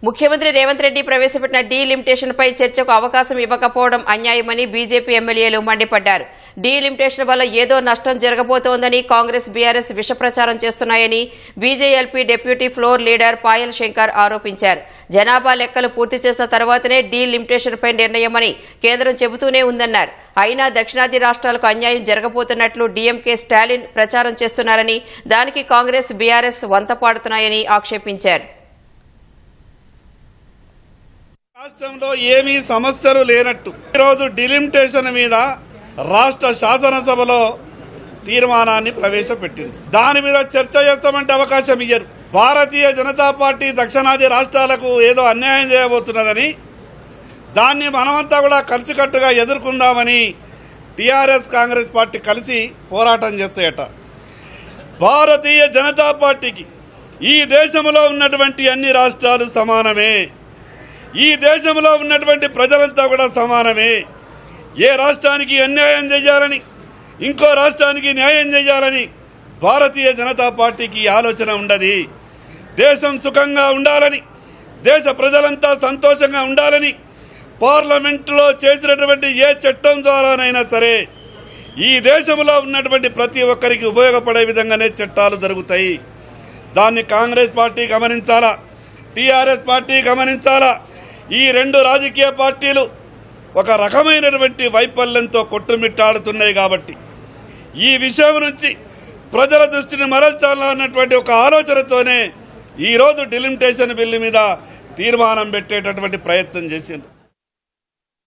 ముఖ్యమంత్రి రేవంత్ రెడ్డి ప్రవేశపెట్టిన డీలిమిటేషన్పై చర్చకు అవకాశం ఇవ్వకపోవడం అన్యాయమని బీజేపీ ఎమ్మెల్యేలు మండిపడ్డారు. డీలిమిటేషన్ వల్ల ఏదో నష్టం జరగబోతోందని కాంగ్రెస్ బీఆర్ఎస్ విషప్రచారం చేస్తున్నాయని BJLP deputy floor leader Payal Shankar ఆరోపించారు. జనాభా లెక్కలు పూర్తి చేసిన తర్వాతనే డీలిమిటేషన్పై నిర్ణయమని కేంద్రం చెబుతూనే ఉందన్నారు. అయినా దక్షిణాది రాష్ట్రాలకు అన్యాయం జరగబోతున్నట్లు డీఎంకే స్టాలిన్ ప్రచారం చేస్తున్నారని, దానికి కాంగ్రెస్ బీఆర్ఎస్ వంతపాడుతున్నాయని ఆక్షేపించారు. రాష్ట్రంలో ఏమీ సమస్యలు లేనట్టు ఈరోజు డిలిమిటేషన్ మీద రాష్ట్ర శాసనసభలో తీర్మానాన్ని ప్రవేశపెట్టింది. దాని మీద చర్చ చేస్తామంటే అవకాశం ఇయ్యరు. భారతీయ జనతా పార్టీ దక్షిణాది రాష్ట్రాలకు ఏదో అన్యాయం చేయబోతున్నదని, దాన్ని మనమంతా కూడా కలిసికట్టుగా ఎదుర్కొందామని టీఆర్ఎస్ కాంగ్రెస్ పార్టీ కలిసి పోరాటం చేస్తాయట. భారతీయ జనతా పార్టీకి ఈ దేశంలో ఉన్నటువంటి అన్ని రాష్ట్రాలు సమానమే. ఈ దేశంలో ఉన్నటువంటి ప్రజలంతా కూడా సమానమే. ఏ రాష్ట్రానికి అన్యాయం చేయాలని, ఇంకో రాష్ట్రానికి న్యాయం చేయాలని భారతీయ జనతా పార్టీకి ఆలోచన ఉండదు. దేశం సుఖంగా ఉండాలని, దేశ ప్రజలంతా సంతోషంగా ఉండాలని పార్లమెంటులో చేసినటువంటి ఏ చట్టం ద్వారానైనా సరే ఈ దేశంలో ఉన్నటువంటి ప్రతి ఒక్కరికి ఉపయోగపడే విధంగానే చట్టాలు జరుగుతాయి. దాన్ని కాంగ్రెస్ పార్టీ గమనించాలా, టీఆర్ఎస్ పార్టీ గమనించాలా. ఈ రెండు రాజకీయ పార్టీలు ఒక రకమైనటువంటి వైఫల్యంతో కొట్టుమిట్టాడుతున్నాయి. కాబట్టి ఈ విషయం నుంచి ప్రజల దృష్టిని మరల్చాలన్నటువంటి ఒక ఆలోచనతోనే ఈరోజు డిలిమిటేషన్ బిల్లు మీద తీర్మానం పెట్టేటటువంటి ప్రయత్నం చేసింది.